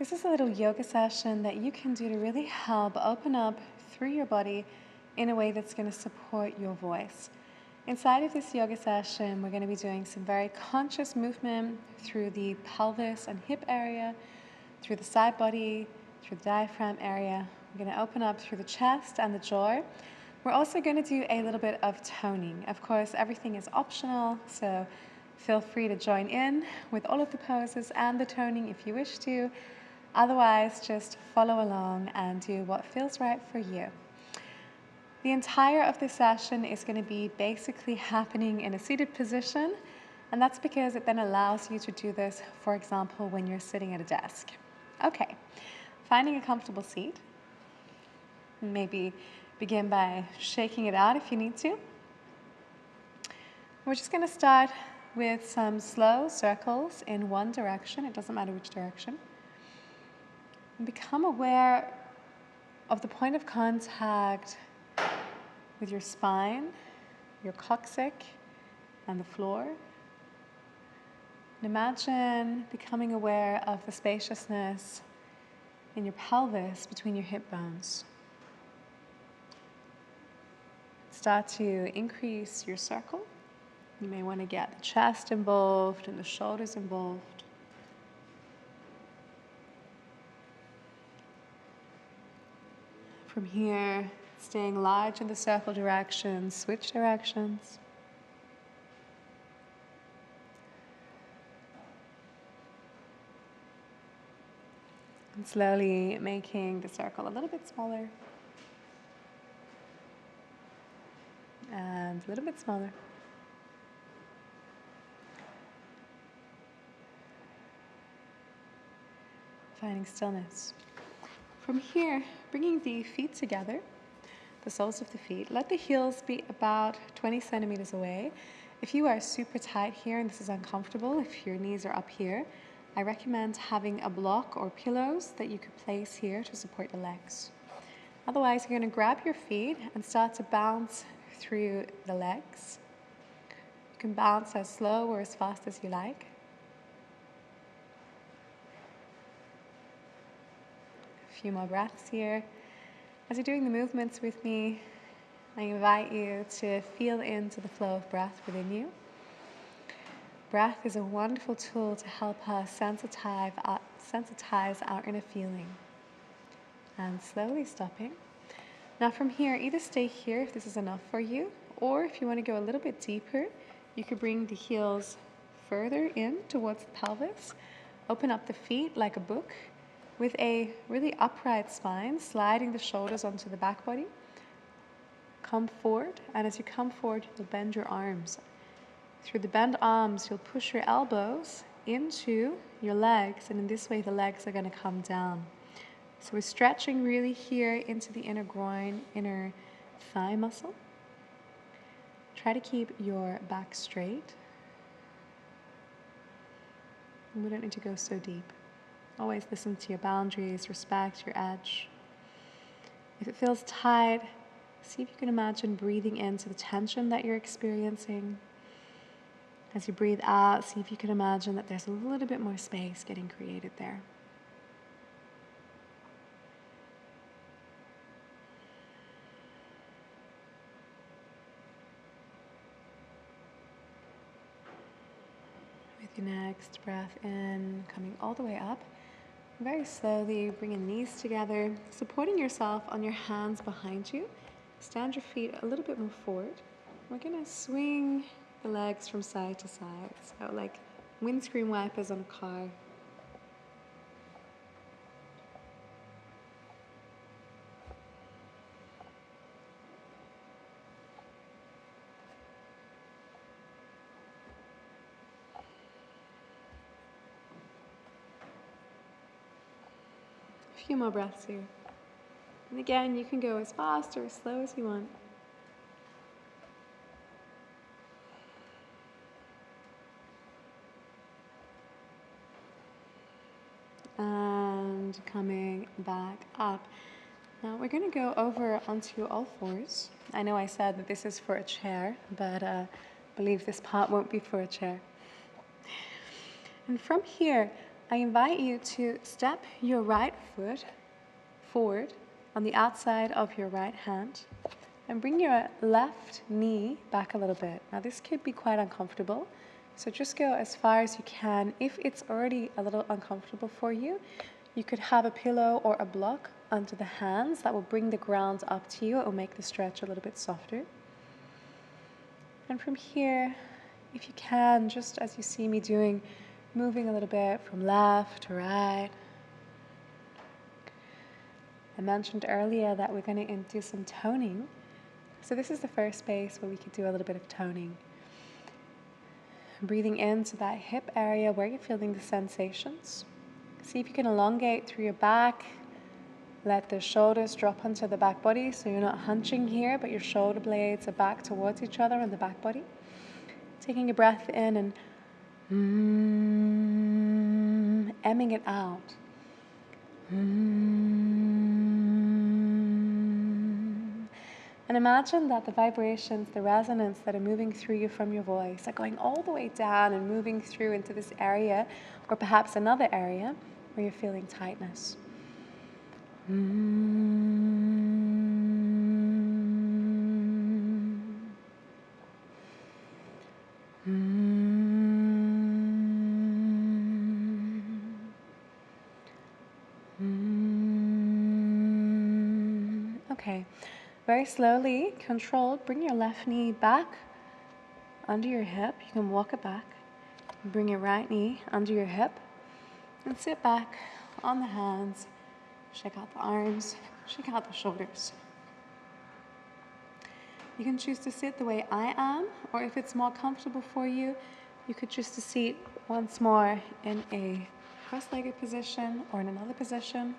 This is a little yoga session that you can do to really help open up through your body in a way that's going to support your voice. Inside of this yoga session, we're going to be doing some very conscious movement through the pelvis and hip area, through the side body, through the diaphragm area. We're going to open up through the chest and the jaw. We're also going to do a little bit of toning. Of course, everything is optional, so feel free to join in with all of the poses and the toning if you wish to. Otherwise, just follow along and do what feels right for you. The entire of this session is going to be basically happening in a seated position, and that's because it then allows you to do this, for example, when you're sitting at a desk. Okay, finding a comfortable seat. Maybe begin by shaking it out if you need to. We're just going to start with some slow circles in one direction. It doesn't matter which direction. And become aware of the point of contact with your spine, your coccyx, and the floor. And imagine becoming aware of the spaciousness in your pelvis between your hip bones. Start to increase your circle. You may want to get the chest involved and the shoulders involved. From here, staying large in the circle direction, switch directions. And slowly making the circle a little bit smaller. And a little bit smaller. Finding stillness. From here, bringing the feet together, the soles of the feet. Let the heels be about 20 centimeters away. If you are super tight here and this is uncomfortable, if your knees are up here, I recommend having a block or pillows that you could place here to support the legs. Otherwise, you're going to grab your feet and start to bounce through the legs. You can bounce as slow or as fast as you like. A few more breaths here. As you're doing the movements with me, I invite you to feel into the flow of breath within you. Breath is a wonderful tool to help us sensitize our inner feeling. And slowly stopping. Now from here, either stay here if this is enough for you, or if you want to go a little bit deeper, you could bring the heels further in towards the pelvis. Open up the feet like a book with a really upright spine, sliding the shoulders onto the back body. Come forward, and as you come forward, you'll bend your arms. Through the bent arms, you'll push your elbows into your legs, and in this way, the legs are going to come down. So we're stretching really here into the inner groin, inner thigh muscle. Try to keep your back straight. And we don't need to go so deep. Always listen to your boundaries, respect your edge. If it feels tight, see if you can imagine breathing into the tension that you're experiencing. As you breathe out, see if you can imagine that there's a little bit more space getting created there. With your next breath in, coming all the way up. Very slowly, bringing knees together, supporting yourself on your hands behind you. Stand your feet a little bit more forward. We're going to swing the legs from side to side, so like windscreen wipers on a car. A few more breaths here. And again, you can go as fast or as slow as you want. And coming back up. Now we're going to go over onto all fours. I know I said that this is for a chair, but I believe this part won't be for a chair. And from here, I invite you to step your right foot forward on the outside of your right hand and bring your left knee back a little bit. Now this could be quite uncomfortable, so just go as far as you can. If it's already a little uncomfortable for you, you could have a pillow or a block under the hands that will bring the ground up to you. It will make the stretch a little bit softer. And from here, if you can, just as you see me doing, moving a little bit from left to right. I mentioned earlier that we're going to do some toning. So this is the first space where we could do a little bit of toning. Breathing into that hip area where you're feeling the sensations. See if you can elongate through your back. Let the shoulders drop onto the back body, so you're not hunching here, but your shoulder blades are back towards each other on the back body. Taking a breath in and emming it out. And imagine that the vibrations, the resonance that are moving through you from your voice are going all the way down and moving through into this area, or perhaps another area where you're feeling tightness. Okay, very slowly, controlled, bring your left knee back under your hip. You can walk it back. Bring your right knee under your hip and sit back on the hands. Shake out the arms, shake out the shoulders. You can choose to sit the way I am, or if it's more comfortable for you, you could choose to sit once more in a cross-legged position or in another position.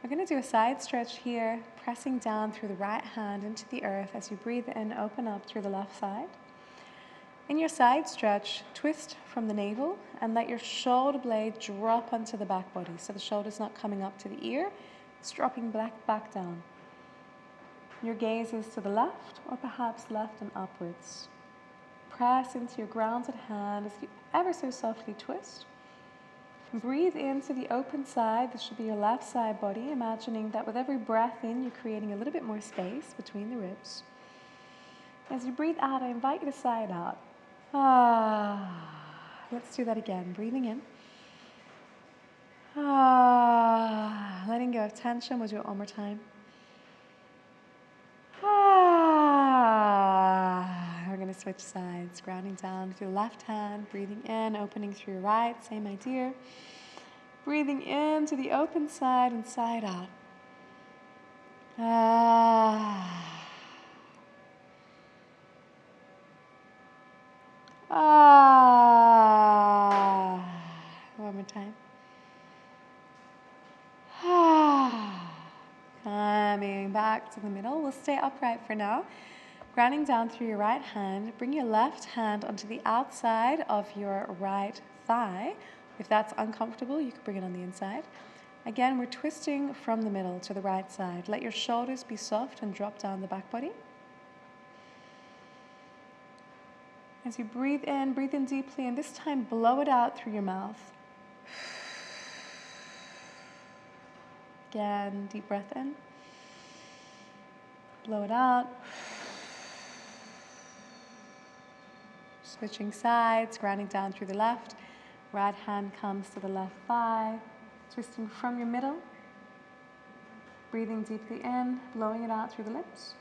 We're going to do a side stretch here, pressing down through the right hand into the earth. As you breathe in, open up through the left side. In your side stretch, twist from the navel and let your shoulder blade drop onto the back body. So the shoulder's not coming up to the ear, it's dropping back down. Your gaze is to the left or perhaps left and upwards. Press into your grounded hand as you ever so softly twist. Breathe into the open side. This should be your left side body, imagining that with every breath in, you're creating a little bit more space between the ribs. As you breathe out, I invite you to sigh it out. Let's do that again. Breathing in. Letting go of tension. We'll do it one more time. We're going to switch sides. Grounding down through the left hand. Breathing in, opening through your right. Same idea. Breathing into the open side and side out. One more time. Coming back to the middle. We'll stay upright for now. Grounding down through your right hand. Bring your left hand onto the outside of your right thigh. If that's uncomfortable, you can bring it on the inside. Again, we're twisting from the middle to the right side. Let your shoulders be soft and drop down the back body. As you breathe in deeply, and this time blow it out through your mouth. Again, deep breath in. Blow it out. Switching sides, grounding down through the left. Right hand comes to the left thigh. Twisting from your middle. Breathing deeply in, blowing it out through the lips.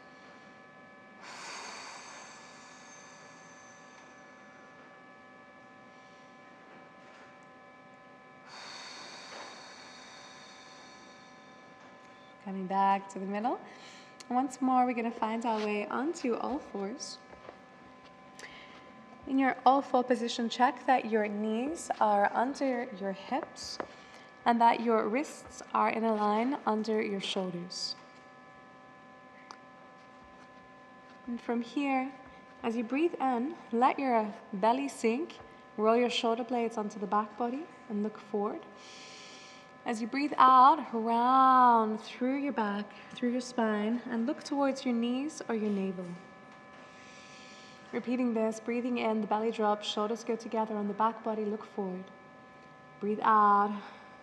Coming back to the middle. Once more, we're going to find our way onto all fours. In your all four position, check that your knees are under your hips and that your wrists are in a line under your shoulders. And from here, as you breathe in, let your belly sink, roll your shoulder blades onto the back body and look forward. As you breathe out, round through your back, through your spine, and look towards your knees or your navel. Repeating this, breathing in, the belly drops, shoulders go together on the back body, look forward. Breathe out,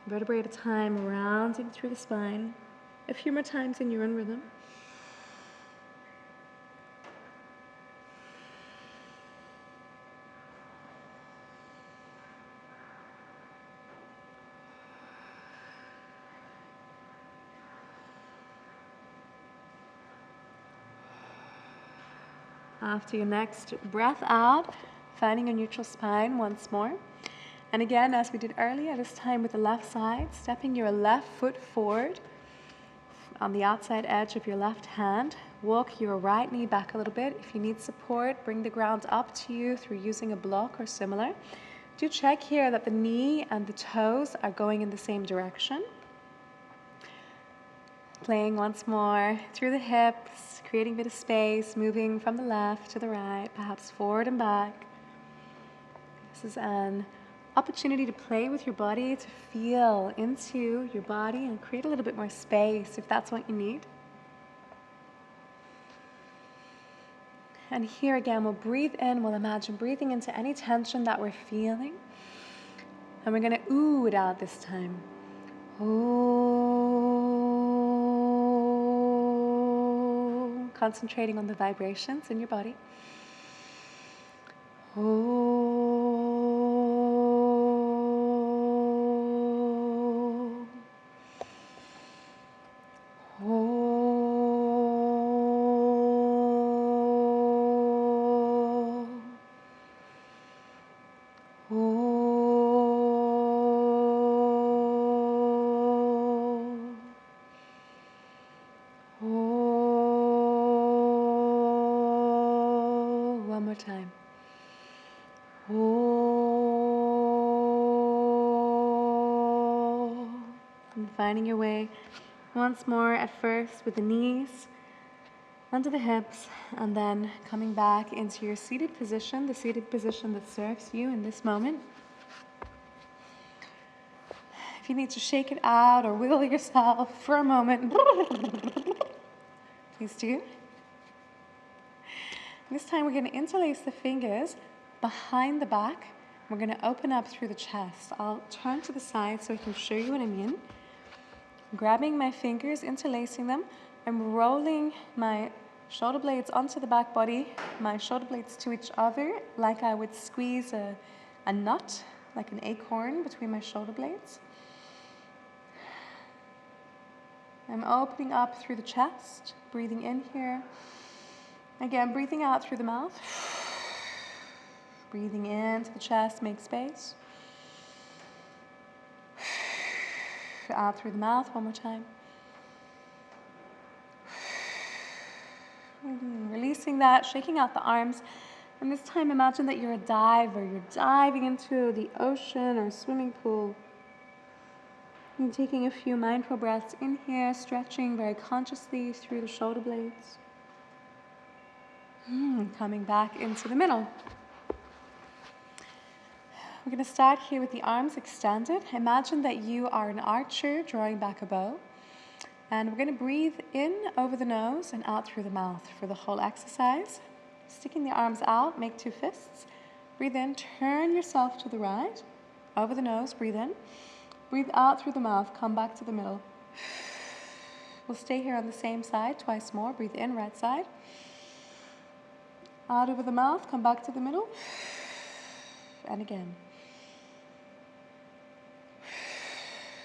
vertebrae at a time, rounding through the spine. A few more times in your own rhythm. After your next breath out, finding a neutral spine once more. And again, as we did earlier, this time with the left side, stepping your left foot forward on the outside edge of your left hand. Walk your right knee back a little bit. If you need support, bring the ground up to you through using a block or similar. Do check here that the knee and the toes are going in the same direction. Playing once more through the hips, creating a bit of space, moving from the left to the right, perhaps forward and back. This is an opportunity to play with your body, to feel into your body and create a little bit more space if that's what you need. And here again, we'll breathe in, we'll imagine breathing into any tension that we're feeling. And we're going to ooh it out this time. Ooh. Concentrating on the vibrations in your body. Ooh. One more time. And finding your way once more at first with the knees under the hips, and then coming back into your seated position, the seated position that serves you in this moment. If you need to shake it out or wiggle yourself for a moment, please do. This time we're going to interlace the fingers behind the back. We're going to open up through the chest. I'll turn to the side so I can show you what I mean. Grabbing my fingers, interlacing them, I'm rolling my shoulder blades onto the back body, my shoulder blades to each other, like I would squeeze a nut, like an acorn between my shoulder blades. I'm opening up through the chest, breathing in here. Again, breathing out through the mouth. Breathing into the chest, make space. Out through the mouth, one more time. Releasing that, shaking out the arms. And this time imagine that you're a diver. You're diving into the ocean or swimming pool. And taking a few mindful breaths in here, stretching very consciously through the shoulder blades. Coming back into the middle. We're going to start here with the arms extended. Imagine that you are an archer drawing back a bow. And we're going to breathe in over the nose and out through the mouth for the whole exercise. Sticking the arms out, make two fists. Breathe in, turn yourself to the right. Over the nose, breathe in. Breathe out through the mouth, come back to the middle. We'll stay here on the same side twice more. Breathe in, right side. Out over the mouth, come back to the middle. And again.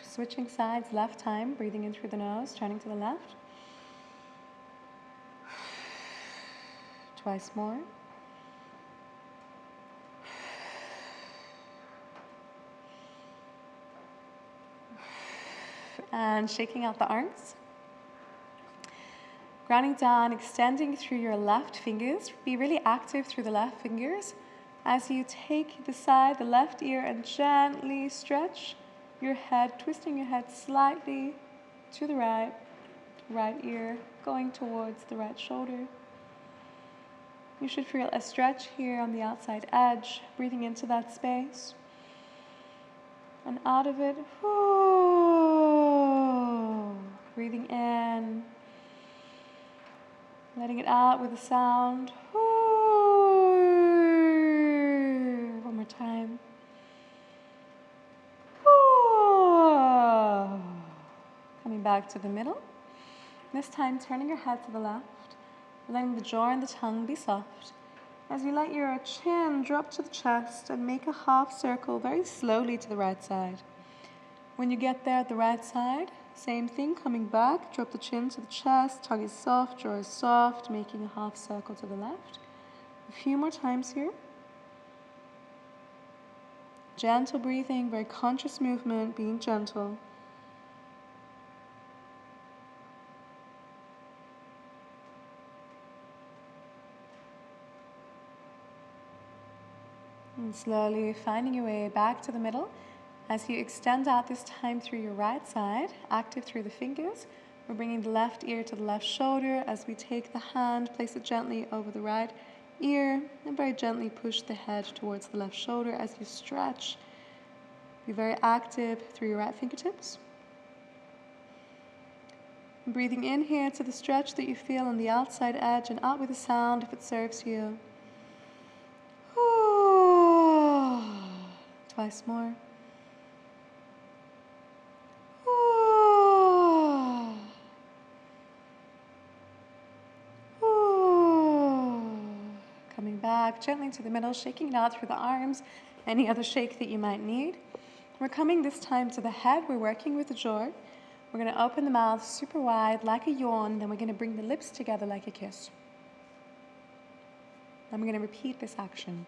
Switching sides, left time, breathing in through the nose, turning to the left. Twice more. And shaking out the arms. Grounding down, extending through your left fingers. Be really active through the left fingers. As you take the side, the left ear, and gently stretch your head, twisting your head slightly to the right ear, going towards the right shoulder. You should feel a stretch here on the outside edge, breathing into that space. And out of it, breathing in, letting it out with a sound. One more time. coming back to the middle. This time, turning your head to the left, letting the jaw and the tongue be soft. As you let your chin drop to the chest and make a half circle very slowly to the right side. When you get there at the right side, same thing, coming back, drop the chin to the chest, tongue is soft, jaw is soft, making a half circle to the left. A few more times here. Gentle breathing, very conscious movement, being gentle. And slowly finding your way back to the middle. As you extend out this time through your right side, active through the fingers, we're bringing the left ear to the left shoulder. As we take the hand, place it gently over the right ear, and very gently push the head towards the left shoulder as you stretch. Be very active through your right fingertips. And breathing in here to the stretch that you feel on the outside edge, and out with a sound if it serves you. Twice more. Coming back gently to the middle, shaking it out through the arms, any other shake that you might need. We're coming this time to the head. We're working with the jaw. We're going to open the mouth super wide like a yawn, then we're going to bring the lips together like a kiss. And we're going to repeat this action.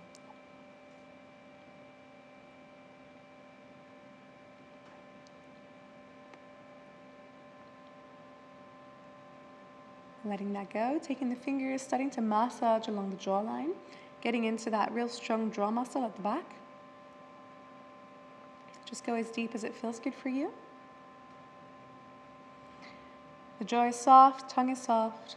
Letting that go, taking the fingers, starting to massage along the jawline, getting into that real strong jaw muscle at the back. Just go as deep as it feels good for you. The jaw is soft, tongue is soft.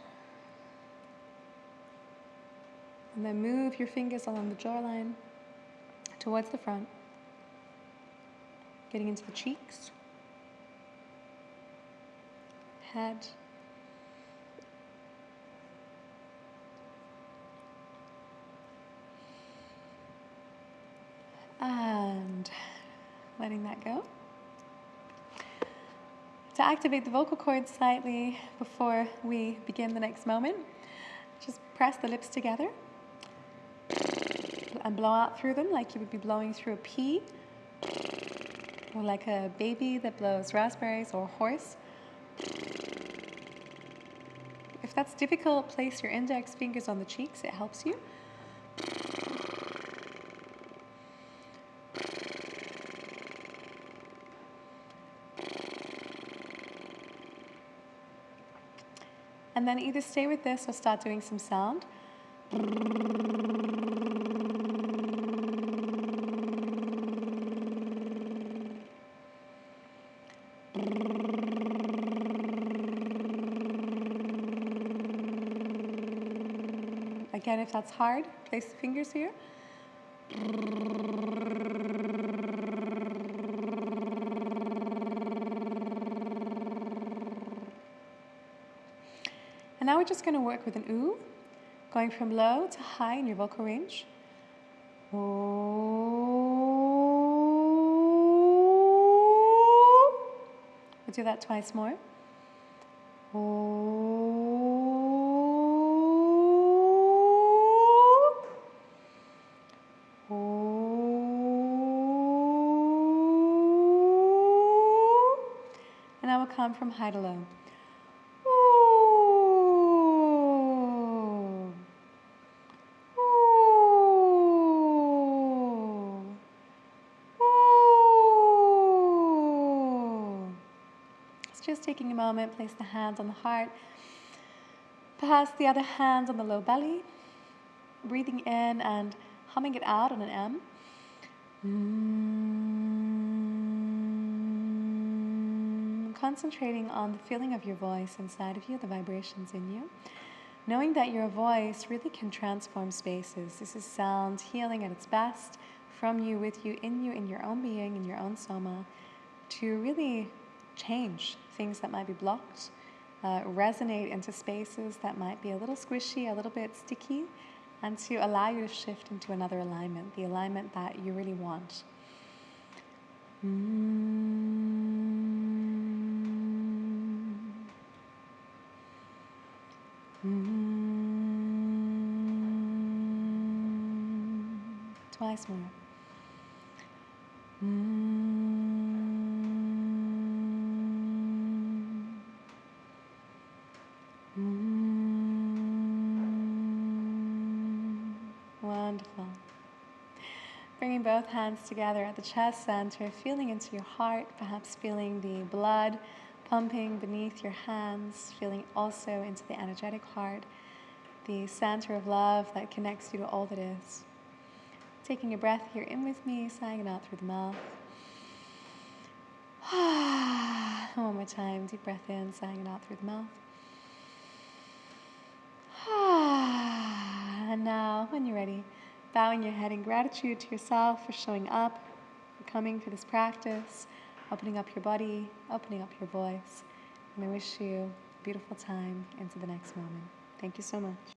And then move your fingers along the jawline towards the front, getting into the cheeks, head, and letting that go. To activate the vocal cords slightly before we begin the next moment, just press the lips together and blow out through them like you would be blowing through a pea, or like a baby that blows raspberries, or a horse. If that's difficult, place your index fingers on the cheeks, it helps you. And then either stay with this or start doing some sound. Again, if that's hard, place the fingers here. And now we're just going to work with an ooh, going from low to high in your vocal range. We'll do that twice more. And now we'll come from high to low. Just taking a moment, place the hands on the heart, pass the other hand on the low belly, breathing in and humming it out on an M. Concentrating on the feeling of your voice inside of you, the vibrations in you, knowing that your voice really can transform spaces. This is sound healing at its best, from you, with you, in your own being, in your own soma, to really change things that might be blocked, resonate into spaces that might be a little squishy, a little bit sticky, and to allow you to shift into another alignment, the alignment that you really want. Twice more. Wonderful. Bringing both hands together at the chest center, feeling into your heart, perhaps feeling the blood pumping beneath your hands, feeling also into the energetic heart, the center of love that connects you to all that is. Taking a breath here in with me, sighing it out through the mouth. One more time, deep breath in, sighing it out through the mouth. And now, when you're ready, bowing your head in gratitude to yourself for showing up, for coming for this practice, opening up your body, opening up your voice. And I wish you a beautiful time into the next moment. Thank you so much.